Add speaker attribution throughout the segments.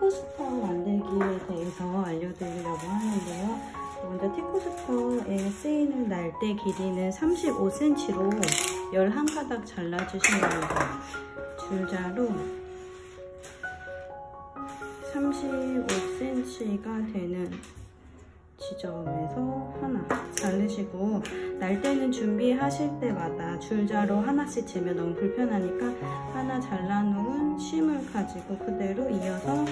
Speaker 1: 티코스터 만들기에 대해서 알려드리려고 하는데요. 먼저 티코스터에 쓰이는 날대 길이는 35cm로 11가닥 잘라주시면 돼요. 줄자로 35cm가 되는 지점에서 하나 자르시고, 날대는 준비하실 때마다 줄자로 하나씩 재면 너무 불편하니까 하나 잘라놓은 심을 가지고 그대로 이어서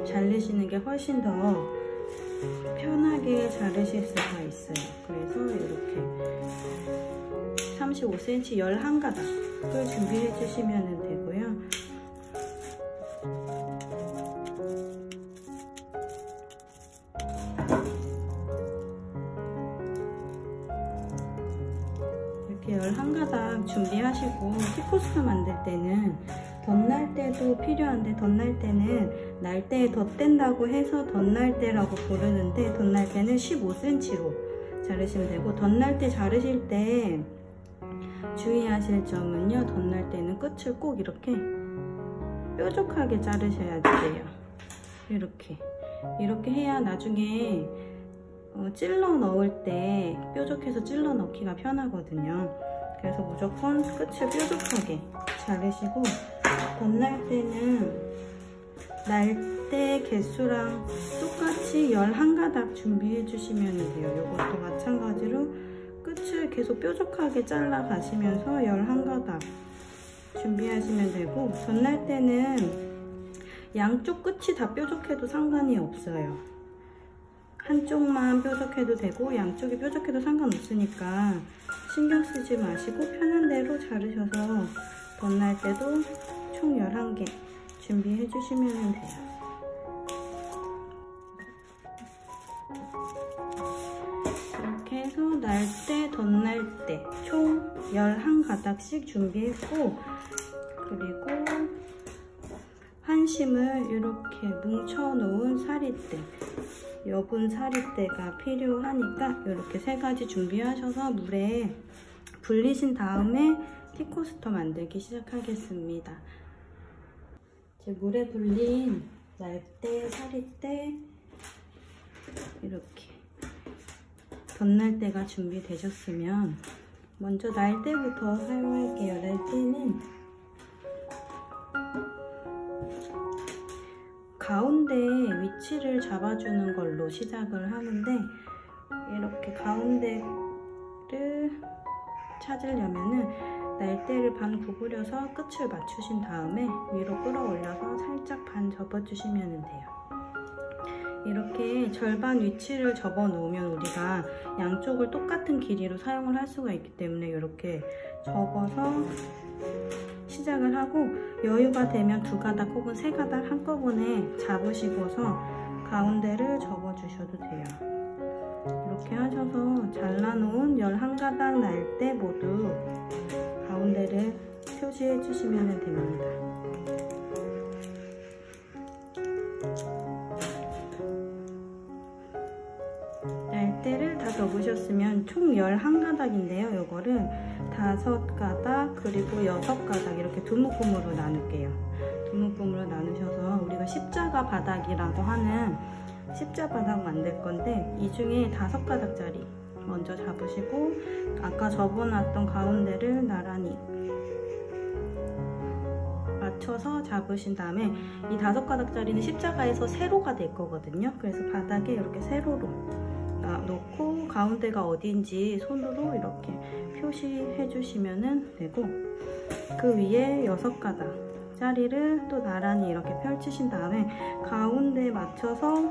Speaker 1: 자르시는 게 훨씬 더 편하게 자르실 수가 있어요. 그래서 이렇게 35cm 11가닥을 준비해 주시면 되고요. 이렇게 11가닥 준비하시고, 티코스터 만들 때는 덧날대도 필요한데, 덧날대는 날대에 덧댄다고 해서 덧날대라고 부르는데, 덧날대는 15cm로 자르시면 되고, 덧날대 자르실 때 주의하실 점은요, 덧날대는 끝을 꼭 이렇게 뾰족하게 자르셔야 돼요. 이렇게 해야 나중에 찔러 넣을 때 뾰족해서 찔러 넣기가 편하거든요. 그래서 무조건 끝을 뾰족하게 자르시고, 덧날대는 날대 개수랑 똑같이 11가닥 준비해 주시면 돼요. 이것도 마찬가지로 끝을 계속 뾰족하게 잘라 가시면서 11가닥 준비하시면 되고, 덧날대는 양쪽 끝이 다 뾰족해도 상관이 없어요. 한쪽만 뾰족해도 되고 양쪽이 뾰족해도 상관없으니까 신경 쓰지 마시고 편한 대로 자르셔서 덧날대도 총 11개 준비해 주시면 돼요. 이렇게 해서 날대, 덧날대 총 11가닥씩 준비했고, 그리고 한심을 이렇게 뭉쳐놓은 사리대, 여분 사리대가 필요하니까 이렇게 3가지 준비하셔서 물에 불리신 다음에 티코스터 만들기 시작하겠습니다. 이제 물에 불린 날대, 사리대, 이렇게 덧날대가 준비되셨으면 먼저 날대부터 사용할게요. 날대는 가운데 위치를 잡아주는 걸로 시작을 하는데, 이렇게 가운데를 찾으려면은 날대를 반 구부려서 끝을 맞추신 다음에 위로 끌어올려서 살짝 반 접어주시면 돼요. 이렇게 절반 위치를 접어 놓으면 우리가 양쪽을 똑같은 길이로 사용을 할 수가 있기 때문에 이렇게 접어서 시작을 하고, 여유가 되면 2가닥 혹은 3가닥 한꺼번에 잡으시고서 가운데를 접어주셔도 돼요. 이렇게 하셔서 잘라놓은 11가닥 날대 모두 가운데를 표시해 주시면 됩니다. 날대를 다 접으셨으면 총 11가닥인데요. 요거를 5가닥 그리고 6가닥 이렇게 두 묶음으로 나눌게요. 두 묶음으로 나누셔서 우리가 십자가 바닥이라고 하는 십자 바닥 만들 건데, 이 중에 5가닥짜리 먼저 잡으시고, 아까 접어놨던 가운데를 나란히 맞춰서 잡으신 다음에 이 5가닥짜리는 십자가에서 세로가 될 거거든요. 그래서 바닥에 이렇게 세로로 놓고 가운데가 어딘지 손으로 이렇게 표시해 주시면 되고, 그 위에 6가닥짜리를 또 나란히 이렇게 펼치신 다음에 가운데 맞춰서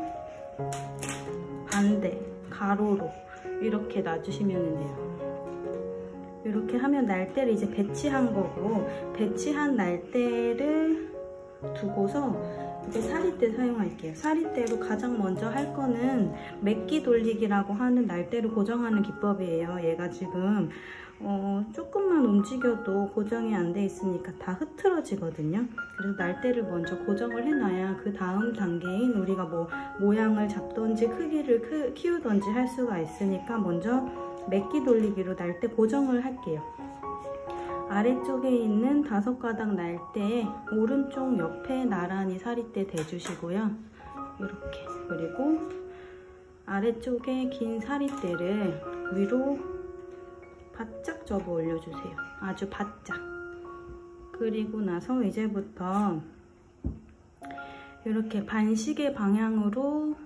Speaker 1: 반대 가로로 이렇게 놔주시면 돼요. 이렇게 하면 날대를 이제 배치한 거고, 배치한 날대를 두고서 이제 사리대 사용할게요. 사리대로 가장 먼저 할 거는 맥기 돌리기라고 하는 날대를 고정하는 기법이에요. 얘가 지금 조금만 움직여도 고정이 안 돼 있으니까 다 흐트러지거든요. 그래서 날대를 먼저 고정을 해놔야 그 다음 단계인 우리가 뭐 모양을 잡던지 크기를 키우던지 할 수가 있으니까 먼저 맥기 돌리기로 날대 고정을 할게요. 아래쪽에 있는 5가닥 날대에 오른쪽 옆에 나란히 사리대 대주시고요. 이렇게. 그리고 아래쪽에 긴 사리대를 위로 바짝 접어 올려주세요. 아주 바짝. 그리고 나서 이제부터 이렇게 반시계 방향으로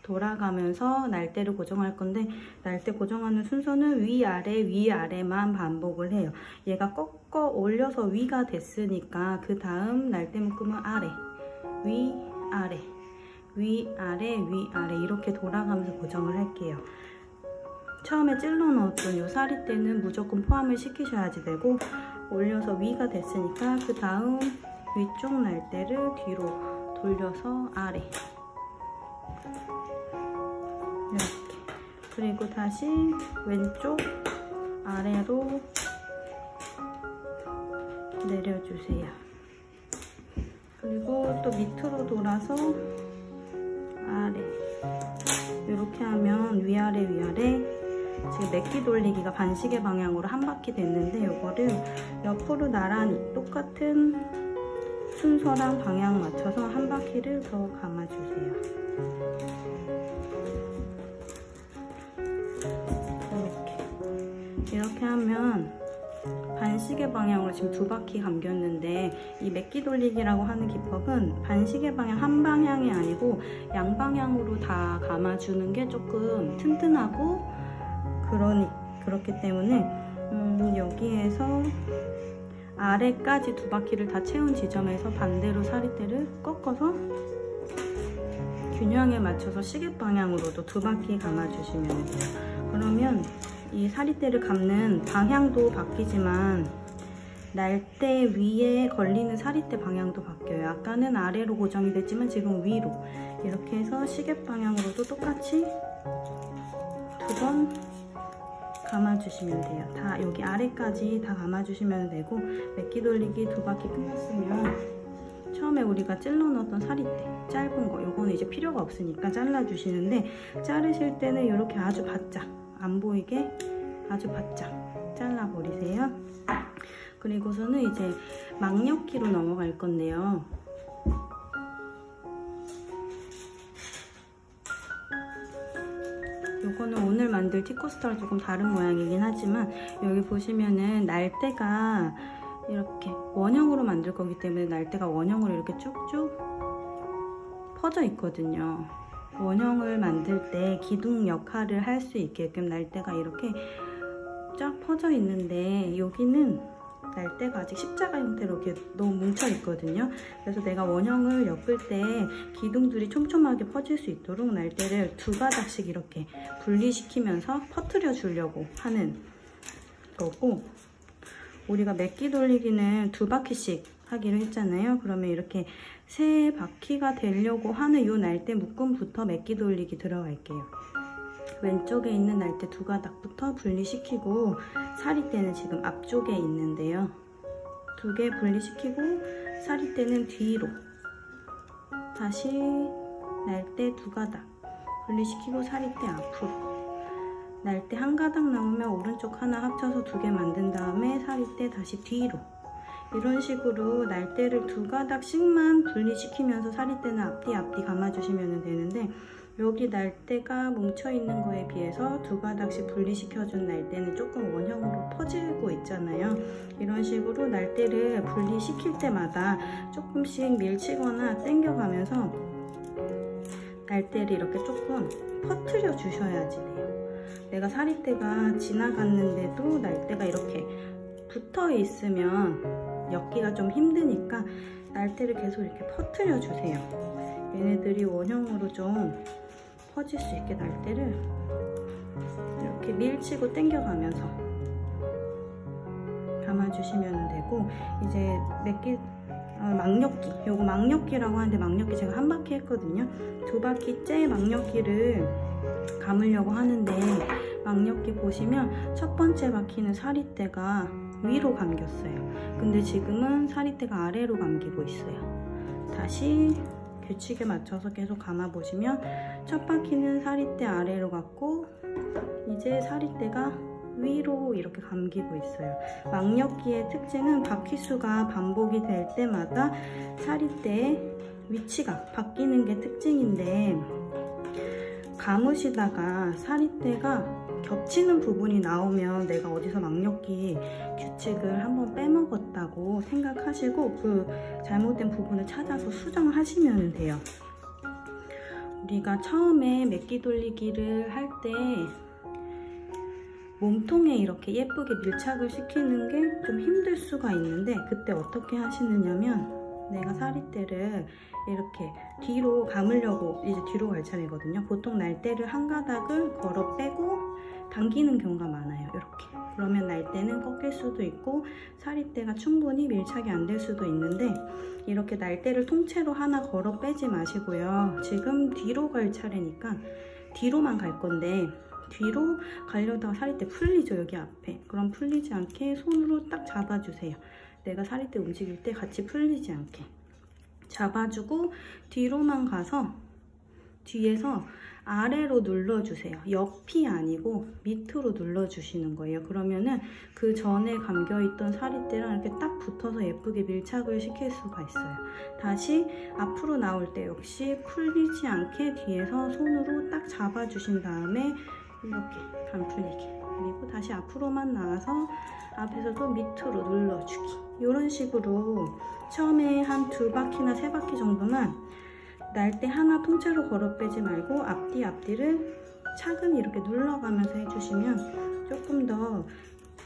Speaker 1: 돌아가면서 날대를 고정할 건데, 날대 고정하는 순서는 위아래 위아래만 반복을 해요. 얘가 꺾어 올려서 위가 됐으니까 그 다음 날대 묶음은 아래 위아래 위아래 위아래 이렇게 돌아가면서 고정을 할게요. 처음에 찔러 넣었던 이 사리대는 무조건 포함을 시키셔야지 되고, 올려서 위가 됐으니까 그 다음 위쪽 날대를 뒤로 돌려서 아래 이렇게. 그리고 다시 왼쪽 아래로 내려주세요. 그리고 또 밑으로 돌아서 아래. 이렇게 하면 위아래 위아래. 지금 메기 돌리기가 반시계 방향으로 한 바퀴 됐는데, 이거를 옆으로 나란히 똑같은 순서랑 방향 맞춰서 한 바퀴를 더 감아주세요. 이렇게 하면 반시계 방향으로 지금 2바퀴 감겼는데, 이 메기 돌리기라고 하는 기법은 반시계 방향 한 방향이 아니고 양방향으로 다 감아주는 게 조금 튼튼하고 그렇기 때문에 여기에서 아래까지 2바퀴를 다 채운 지점에서 반대로 사리대를 꺾어서 균형에 맞춰서 시계 방향으로도 2바퀴 감아주시면 돼요. 그러면 이 사리대를 감는 방향도 바뀌지만 날대 위에 걸리는 사리대 방향도 바뀌어요. 아까는 아래로 고정이 됐지만 지금 위로. 이렇게 해서 시계 방향으로도 똑같이 2번 감아주시면 돼요. 다 여기 아래까지 다 감아주시면 되고, 메기 돌리기 2바퀴 끝났으면 처음에 우리가 찔러 넣었던 사리대 짧은 거, 요거는 이제 필요가 없으니까 잘라주시는데, 자르실 때는 이렇게 아주 바짝 안 보이게 아주 바짝 잘라버리세요. 그리고서는 이제 막력기로 넘어갈 건데요. 요거는 오늘 만들 티코스타랑 조금 다른 모양이긴 하지만, 여기 보시면은 날대가 이렇게 원형으로 만들 거기 때문에 날대가 원형으로 이렇게 쭉쭉 퍼져 있거든요. 원형을 만들 때 기둥 역할을 할 수 있게끔 날대가 이렇게 쫙 퍼져 있는데, 여기는 날대가 아직 십자가 형태로 이렇게 너무 뭉쳐 있거든요. 그래서 내가 원형을 엮을 때 기둥들이 촘촘하게 퍼질 수 있도록 날대를 2가닥씩 이렇게 분리시키면서 퍼뜨려 주려고 하는 거고, 우리가 메기 돌리기는 2바퀴씩 하기로 했잖아요. 그러면 이렇게 3바퀴가 되려고 하는 이 날대 묶음부터 메기 돌리기 들어갈게요. 왼쪽에 있는 날대 2가닥부터 분리시키고, 사리대는 지금 앞쪽에 있는데요. 2개 분리시키고 사리대는 뒤로, 다시 날대 2가닥 분리시키고 사리대 앞으로, 날대 1가닥 남으면 오른쪽 하나 합쳐서 2개 만든 다음에 사리대 다시 뒤로, 이런 식으로 날대를 2가닥씩만 분리시키면서 사리대는 앞뒤 감아주시면 되는데, 여기 날대가 뭉쳐있는 거에 비해서 2가닥씩 분리시켜준 날대는 조금 원형으로 퍼지고 있잖아요. 이런 식으로 날대를 분리시킬 때마다 조금씩 밀치거나 당겨가면서 날대를 이렇게 조금 퍼뜨려 주셔야지 돼요. 내가 사리대가 지나갔는데도 날대가 이렇게 붙어 있으면 엮기가 좀 힘드니까 날대를 계속 이렇게 퍼뜨려 주세요. 얘네들이 원형으로 좀 퍼질 수 있게 날대를 이렇게 밀치고 당겨가면서 감아주시면 되고, 이제 막력기, 요거 막력기라고 하는데, 막력기 제가 1바퀴 했거든요. 2바퀴째 막력기를 감으려고 하는데, 막력기 보시면 첫 번째 바퀴는 사리대가 위로 감겼어요. 근데 지금은 사리대가 아래로 감기고 있어요. 다시 규칙에 맞춰서 계속 감아보시면 첫 바퀴는 사리대 아래로 갔고, 이제 사리대가 위로 이렇게 감기고 있어요. 막력기의 특징은 바퀴수가 반복이 될 때마다 사리대의 위치가 바뀌는 게 특징인데, 감으시다가 사리대가 겹치는 부분이 나오면 내가 어디서 막력기 규칙을 한번 빼먹었다고 생각하시고 그 잘못된 부분을 찾아서 수정하시면 돼요. 우리가 처음에 맥기 돌리기를 할 때 몸통에 이렇게 예쁘게 밀착을 시키는 게 좀 힘들 수가 있는데, 그때 어떻게 하시느냐면, 내가 사리대를 이렇게 뒤로 감으려고 이제 뒤로 갈 차례거든요. 보통 날대를 한 가닥을 걸어 빼고 당기는 경우가 많아요. 이렇게. 그러면 날대는 꺾일 수도 있고 사리대가 충분히 밀착이 안 될 수도 있는데, 이렇게 날대를 통째로 하나 걸어 빼지 마시고요. 지금 뒤로 갈 차례니까 뒤로만 갈 건데, 뒤로 가려다가 사리대 풀리죠, 여기 앞에. 그럼 풀리지 않게 손으로 딱 잡아주세요. 내가 사리대 움직일 때 같이 풀리지 않게 잡아주고 뒤로만 가서 뒤에서 아래로 눌러주세요. 옆이 아니고 밑으로 눌러주시는 거예요. 그러면은 그 전에 감겨있던 사리대랑 이렇게 딱 붙어서 예쁘게 밀착을 시킬 수가 있어요. 다시 앞으로 나올 때 역시 풀리지 않게 뒤에서 손으로 딱 잡아주신 다음에 이렇게 안 풀리게, 그리고 다시 앞으로만 나와서 앞에서도 밑으로 눌러주기. 이런 식으로 처음에 한 2바퀴나 3바퀴 정도만 날대 하나 통째로 걸어 빼지 말고 앞뒤를 차근히 이렇게 눌러가면서 해주시면 조금 더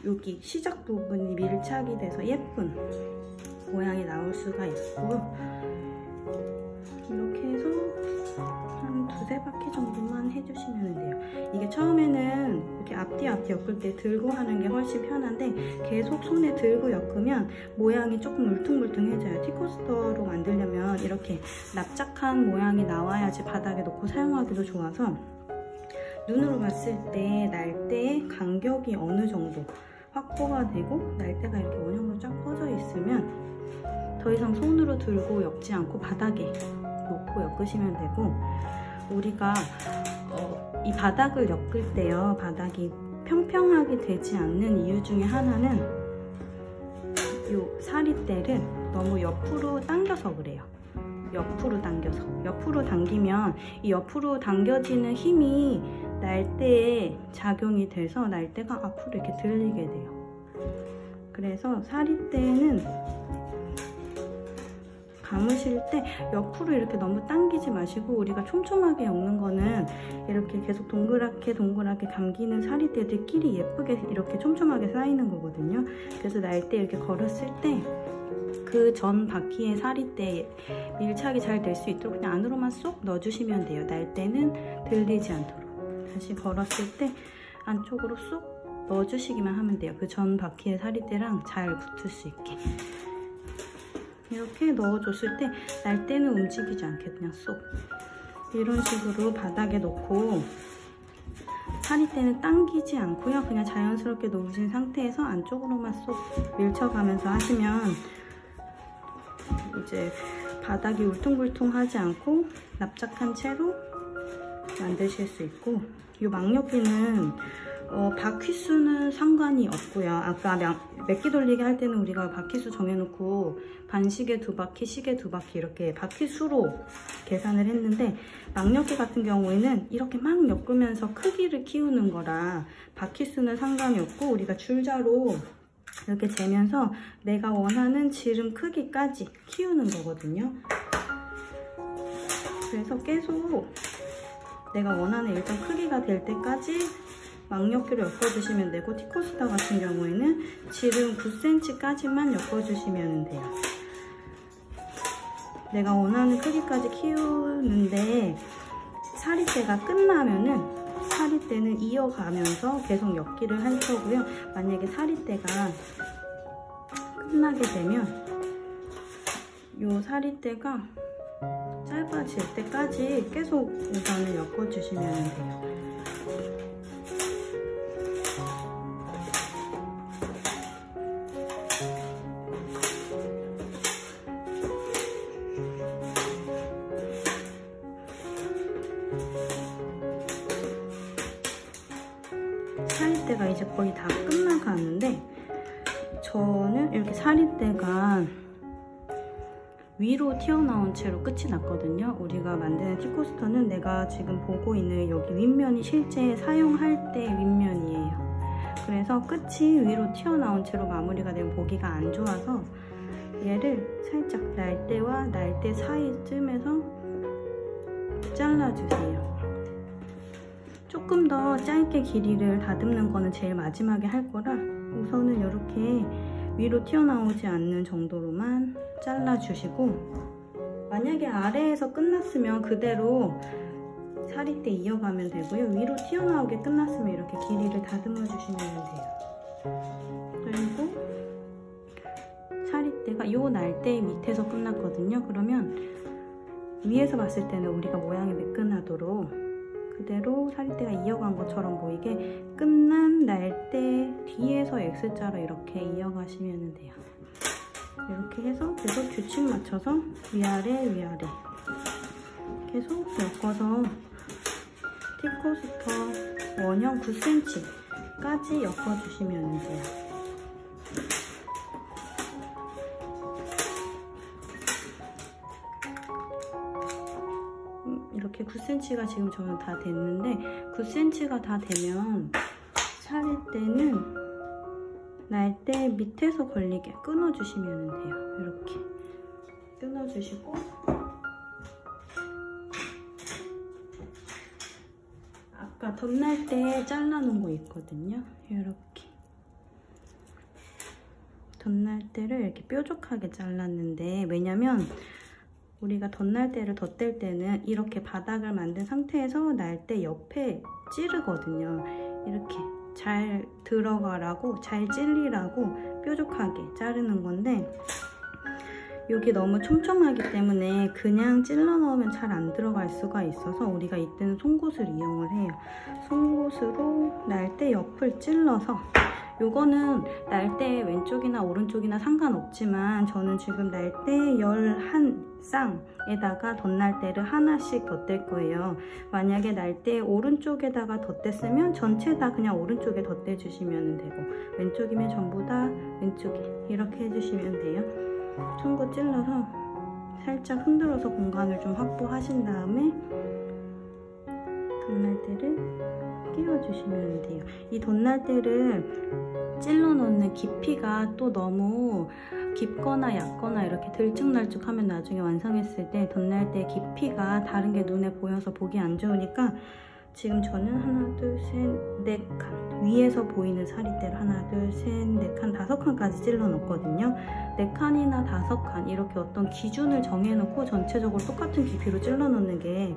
Speaker 1: 여기 시작 부분이 밀착이 돼서 예쁜 모양이 나올 수가 있고, 이렇게 해서 한 2-3바퀴 정도만 해주시면 돼요. 이게 처음에는 이렇게 앞뒤 엮을 때 들고 하는 게 훨씬 편한데, 계속 손에 들고 엮으면 모양이 조금 울퉁불퉁해져요. 티코스터로 만들려면 이렇게 납작한 모양이 나와야지 바닥에 놓고 사용하기도 좋아서, 눈으로 봤을 때 날대의 간격이 어느 정도 확보가 되고 날대가 이렇게 원형으로 쫙 퍼져 있으면 더 이상 손으로 들고 엮지 않고 바닥에 놓고 엮으시면 되고, 우리가 이 바닥을 엮을 때요, 바닥이 평평하게 되지 않는 이유 중에 하나는 이 사리대를 너무 옆으로 당겨서 그래요. 옆으로 당기면 이 옆으로 당겨지는 힘이 날대에 작용이 돼서 날대가 앞으로 이렇게 들리게 돼요. 그래서 사리대는 감으실 때 옆으로 이렇게 너무 당기지 마시고, 우리가 촘촘하게 엮는 거는 이렇게 계속 동그랗게 감기는 사리대들끼리 예쁘게 이렇게 촘촘하게 쌓이는 거거든요. 그래서 날대 이렇게 걸었을 때 그 전 바퀴의 사리대 밀착이 잘 될 수 있도록 그냥 안으로만 쏙 넣어주시면 돼요. 날대는 들리지 않도록. 다시 걸었을 때 안쪽으로 쏙 넣어주시기만 하면 돼요. 그 전 바퀴의 사리대랑 잘 붙을 수 있게. 이렇게 넣어줬을 때 날대는 움직이지 않게 그냥 쏙, 이런 식으로 바닥에 놓고 사리대는 당기지 않고요. 그냥 자연스럽게 놓으신 상태에서 안쪽으로만 쏙 밀쳐가면서 하시면 이제 바닥이 울퉁불퉁하지 않고 납작한 채로 만드실 수 있고, 이 막력기는 바퀴수는 상관이 없고요. 아까 맥기 돌리기 할 때는 우리가 바퀴수 정해놓고 반시계 2바퀴, 시계 2바퀴 이렇게 바퀴수로 계산을 했는데, 막력기 같은 경우에는 이렇게 막 엮으면서 크기를 키우는 거라 바퀴수는 상관이 없고, 우리가 줄자로 이렇게 재면서 내가 원하는 지름 크기까지 키우는 거거든요. 그래서 계속 내가 원하는 일정 크기가 될 때까지 막력기로 엮어주시면 되고, 티코스터 같은 경우에는 지름 9cm까지만 엮어주시면 돼요. 내가 원하는 크기까지 키우는데 사리대가 끝나면은 사리대는 이어가면서 계속 엮기를 할 거고요. 만약에 사리대가 끝나게 되면 이 사리대가 짧아질 때까지 계속 우선은 엮어주시면 돼요. 사리대가 이제 거의 다 끝나가는데, 저는 이렇게 사리대가 위로 튀어나온 채로 끝이 났거든요. 우리가 만드는 티코스터는 내가 지금 보고 있는 여기 윗면이 실제 사용할 때 윗면이에요. 그래서 끝이 위로 튀어나온 채로 마무리가 되면 보기가 안 좋아서 얘를 살짝 날대와 날대 사이쯤에서 잘라주세요. 조금 더 짧게 길이를 다듬는 거는 제일 마지막에 할 거라 우선은 이렇게 위로 튀어나오지 않는 정도로만 잘라주시고, 만약에 아래에서 끝났으면 그대로 사리대 이어가면 되고요. 위로 튀어나오게 끝났으면 이렇게 길이를 다듬어 주시면 돼요. 그리고 사리대가 이 날대 밑에서 끝났거든요. 그러면 위에서 봤을 때는 우리가 모양이 매끈하도록 그대로 사리대가 이어간 것처럼 보이게 끝난 날대 뒤에서 X자로 이렇게 이어가시면 돼요. 이렇게 해서 계속 규칙 맞춰서 위아래 위아래 계속 엮어서 티코스터 원형 9cm까지 엮어주시면 돼요. 이렇게 9cm가 지금 저는 다 됐는데, 9cm가 다 되면 사리대는 날대 밑에서 걸리게 끊어주시면 돼요. 이렇게 끊어주시고, 아까 덧날대 잘라놓은 거 있거든요. 이렇게 덧날대를 이렇게 뾰족하게 잘랐는데, 왜냐면 우리가 덧날대를 덧댈 때는 이렇게 바닥을 만든 상태에서 날대 옆에 찌르거든요. 이렇게 잘 들어가라고, 잘 찔리라고 뾰족하게 자르는 건데, 여기 너무 촘촘하기 때문에 그냥 찔러 넣으면 잘 안 들어갈 수가 있어서 우리가 이때는 송곳을 이용을 해요. 송곳으로 날대 옆을 찔러서, 요거는 날대 왼쪽이나 오른쪽이나 상관없지만 저는 지금 날대 11쌍에다가 덧날대를 하나씩 덧댈 거예요. 만약에 날대 오른쪽에다가 덧댔으면 전체 다 그냥 오른쪽에 덧대주시면 되고, 왼쪽이면 전부 다 왼쪽에 이렇게 해주시면 돼요. 송곳 찔러서 살짝 흔들어서 공간을 좀 확보하신 다음에 덧날대를 끼워주시면 돼요. 이 덧날대를 찔러 넣는 깊이가 또 너무 깊거나 얇거나 이렇게 들쭉날쭉하면 나중에 완성했을 때 덧날대 깊이가 다른 게 눈에 보여서 보기 안 좋으니까, 지금 저는 하나, 둘, 셋, 네 칸, 위에서 보이는 사리대를 하나, 둘, 셋, 네 칸, 5칸까지 찔러 넣었거든요. 4칸이나 5칸 이렇게 어떤 기준을 정해놓고 전체적으로 똑같은 깊이로 찔러 넣는 게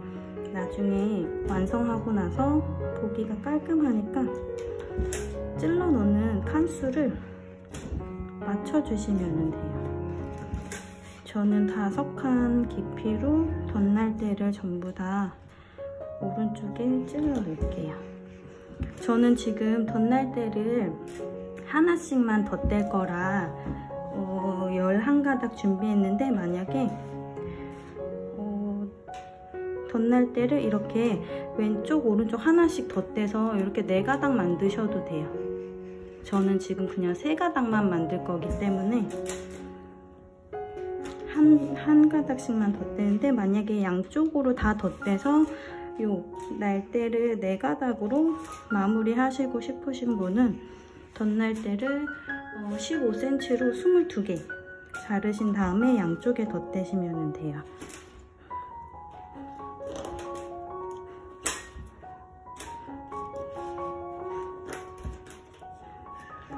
Speaker 1: 나중에 완성하고 나서 보기가 깔끔하니까 찔러 넣는 칸수를 맞춰주시면 돼요. 저는 5칸 깊이로 덧날대를 전부 다 오른쪽에 찔러 놓을게요. 저는 지금 덧날대를 하나씩만 덧댈 거라 11가닥 준비했는데, 만약에 덧날대를 이렇게 왼쪽 오른쪽 하나씩 덧대서 이렇게 4가닥 만드셔도 돼요. 저는 지금 그냥 3가닥만 만들 거기 때문에 한 가닥씩만 덧대는데, 만약에 양쪽으로 다 덧대서 요 날대를 4가닥으로 마무리 하시고 싶으신 분은 덧날대를 15cm로 22개 자르신 다음에 양쪽에 덧대시면 돼요.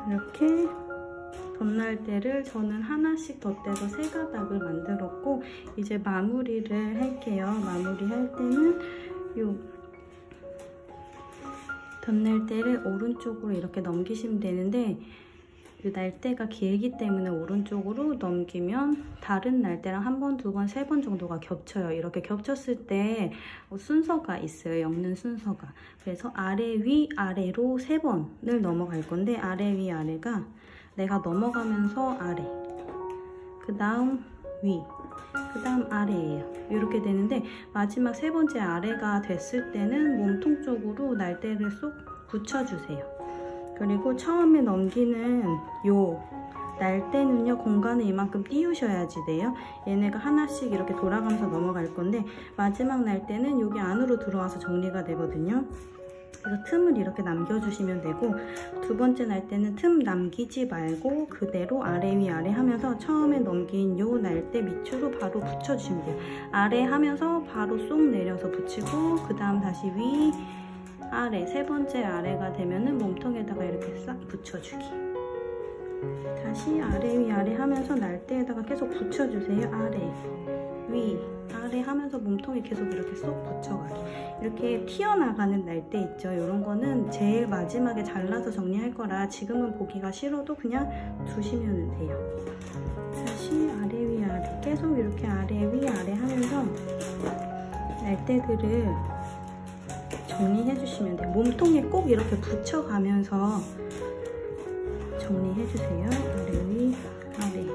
Speaker 1: 이렇게 덧날대를 저는 하나씩 덧대서 3가닥을 만들었고, 이제 마무리를 할게요. 마무리할 때는 요 덧날대를 오른쪽으로 이렇게 넘기시면 되는데, 이 날대가 길기 때문에 오른쪽으로 넘기면 다른 날대랑 1번, 2번, 3번 정도가 겹쳐요. 이렇게 겹쳤을 때 순서가 있어요. 엮는 순서가. 그래서 아래, 위, 아래로 3번을 넘어갈 건데, 아래, 위, 아래가 내가 넘어가면서 아래, 그 다음 위, 그 다음 아래예요. 이렇게 되는데, 마지막 3번째 아래가 됐을 때는 몸통 쪽으로 날대를 쏙 붙여주세요. 그리고 처음에 넘기는 요 날대는요, 공간을 이만큼 띄우셔야지 돼요. 얘네가 하나씩 이렇게 돌아가면서 넘어갈 건데 마지막 날대는 여기 안으로 들어와서 정리가 되거든요. 그래서 틈을 이렇게 남겨주시면 되고, 두 번째 날대는 틈 남기지 말고 그대로 아래 위 아래 하면서 처음에 넘긴 요 날대 밑으로 바로 붙여주시면 돼요. 아래 하면서 바로 쏙 내려서 붙이고, 그 다음 다시 위 아래, 세 번째 아래가 되면은 몸통에다가 이렇게 싹 붙여주기. 다시 아래 위 아래 하면서 날대에다가 계속 붙여주세요. 아래 위 아래 하면서 몸통에 계속 이렇게 쏙 붙여가기. 이렇게 튀어나가는 날대 있죠. 이런 거는 제일 마지막에 잘라서 정리할 거라 지금은 보기가 싫어도 그냥 두시면 돼요. 다시 아래 위 아래 계속 이렇게 아래 위 아래 하면서 날대들을 정리해 주시면 돼요. 몸통에 꼭 이렇게 붙여가면서 정리해 주세요. 아래 위 아래.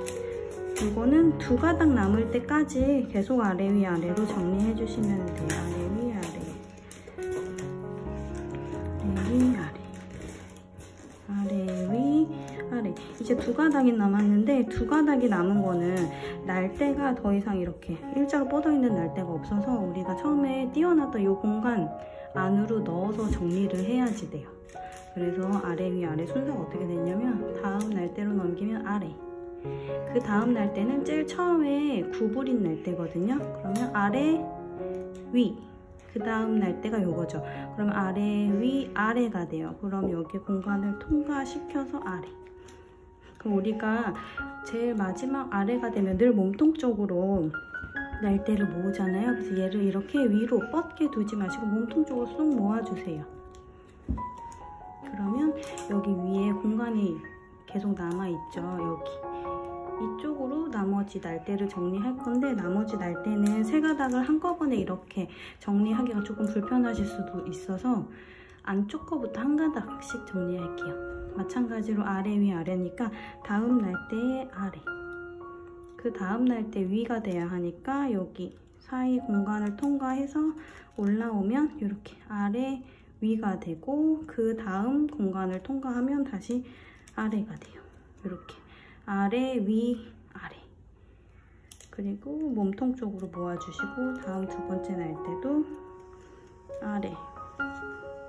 Speaker 1: 이거는 두 가닥 남을 때까지 계속 아래 위 아래로 정리해 주시면 돼요. 아래 위 아래, 아래 위 아래, 아래 위 아래. 이제 두 가닥이 남았는데, 두 가닥이 남은 거는 날대가 더 이상 이렇게 일자로 뻗어 있는 날대가 없어서 우리가 처음에 띄워놨던 이 공간 안으로 넣어서 정리를 해야지 돼요. 그래서 아래 위 아래 순서가 어떻게 되냐면, 다음 날대로 넘기면 아래, 그 다음 날대는 제일 처음에 구부린 날대거든요. 그러면 아래 위, 그 다음 날대가 요거죠. 그럼 아래 위 아래가 돼요. 그럼 여기 공간을 통과시켜서 아래. 그럼 우리가 제일 마지막 아래가 되면 늘 몸통 쪽으로 날대를 모으잖아요. 그래서 얘를 이렇게 위로 뻗게 두지 마시고 몸통 쪽으로 쏙 모아주세요. 그러면 여기 위에 공간이 계속 남아있죠. 여기 이쪽으로 나머지 날대를 정리할 건데, 나머지 날대는 세 가닥을 한꺼번에 이렇게 정리하기가 조금 불편하실 수도 있어서 안쪽 거부터 한 가닥씩 정리할게요. 마찬가지로 아래 위 아래니까 다음 날대의 아래, 그 다음 날대 위가 돼야 하니까 여기 사이 공간을 통과해서 올라오면 이렇게 아래 위가 되고, 그 다음 공간을 통과하면 다시 아래가 돼요. 이렇게 아래 위 아래. 그리고 몸통 쪽으로 모아주시고, 다음 두 번째 날대도 아래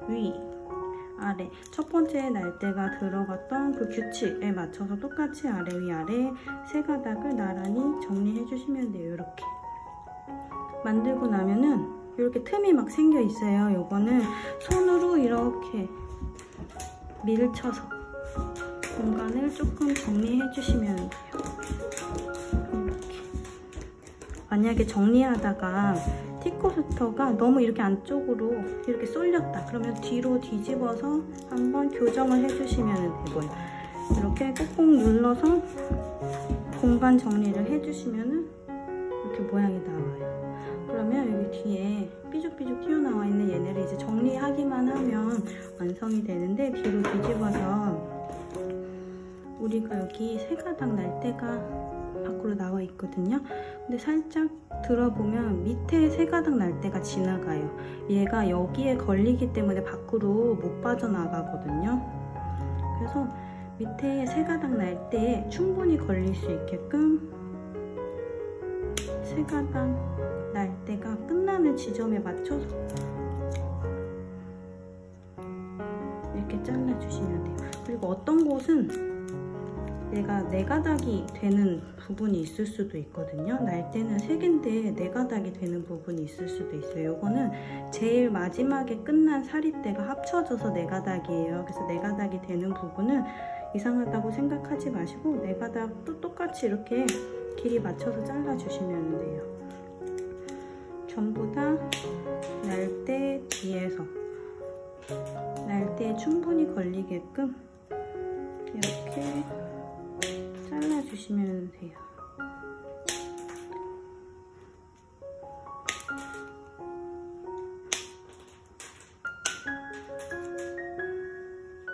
Speaker 1: 위 아래. 첫 번째 날대가 들어갔던 그 규칙에 맞춰서 똑같이 아래 위 아래 세 가닥을 나란히 정리해 주시면 돼요. 이렇게 만들고 나면은 이렇게 틈이 막 생겨 있어요. 요거는 손으로 이렇게 밀쳐서 공간을 조금 정리해 주시면 돼요. 이렇게. 만약에 정리하다가 티코스터가 너무 이렇게 안쪽으로 이렇게 쏠렸다 그러면 뒤로 뒤집어서 한번 교정을 해주시면 되고요. 이렇게 꾹꾹 눌러서 공간 정리를 해주시면 이렇게 모양이 나와요. 그러면 여기 뒤에 삐죽삐죽 튀어나와 있는 얘네를 이제 정리하기만 하면 완성이 되는데, 뒤로 뒤집어서 우리가 여기 세 가닥 날대가 밖으로 나와 있거든요. 근데 살짝 들어보면 밑에 세 가닥 날대가 지나가요. 얘가 여기에 걸리기 때문에 밖으로 못 빠져나가거든요. 그래서 밑에 세 가닥 날대에 충분히 걸릴 수 있게끔 세 가닥 날대가 끝나는 지점에 맞춰서 이렇게 잘라주시면 돼요. 그리고 어떤 곳은 얘가 네 가닥이 되는 부분이 있을 수도 있거든요. 날대는 세 개인데 네 가닥이 되는 부분이 있을 수도 있어요. 이거는 제일 마지막에 끝난 사리대가 합쳐져서 네 가닥이에요. 그래서 네 가닥이 되는 부분은 이상하다고 생각하지 마시고 네 가닥도 똑같이 이렇게 길이 맞춰서 잘라주시면 돼요. 전부 다 날대 뒤에서 날대에 충분히 걸리게끔 이렇게 잘라주시면 돼요.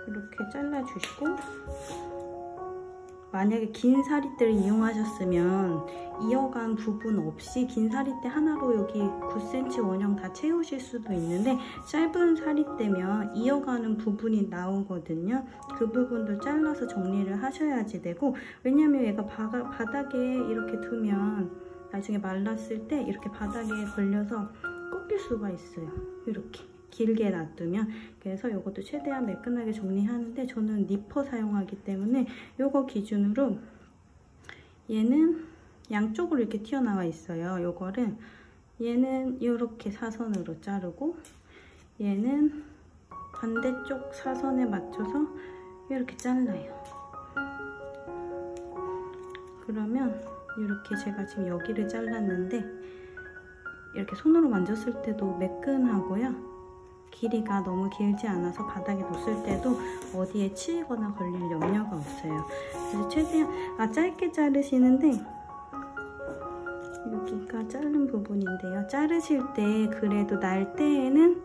Speaker 1: 이렇게 잘라주시고 만약에 긴 사리대를 이용하셨으면 이어간 부분 없이 긴 사리대 하나로 여기 9cm 원형 다 채우실 수도 있는데, 짧은 사리대면 이어가는 부분이 나오거든요. 그 부분도 잘라서 정리를 하셔야지 되고, 왜냐면 얘가 바닥에 이렇게 두면 나중에 말랐을 때 이렇게 바닥에 걸려서 꺾일 수가 있어요. 이렇게 길게 놔두면. 그래서 이것도 최대한 매끈하게 정리하는데, 저는 니퍼 사용하기 때문에 이거 기준으로 얘는 양쪽으로 이렇게 튀어나와 있어요. 요거를 얘는 이렇게 사선으로 자르고, 얘는 반대쪽 사선에 맞춰서 이렇게 잘라요. 그러면 이렇게 제가 지금 여기를 잘랐는데, 이렇게 손으로 만졌을 때도 매끈하고요. 길이가 너무 길지 않아서 바닥에 놓을 때도 어디에 치이거나 걸릴 염려가 없어요. 그래서 최대한 짧게 자르시는데, 여기가 자른 부분인데요. 자르실 때 그래도 날대에는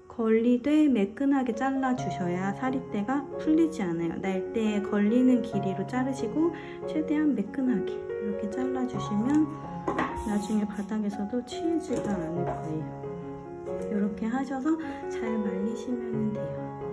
Speaker 1: 걸리되 매끈하게 잘라주셔야 사리대가 풀리지 않아요. 날대에 걸리는 길이로 자르시고 최대한 매끈하게 이렇게 잘라주시면 나중에 바닥에서도 치이지가 않을 거예요. 이렇게 하셔서 잘 말리시면 돼요.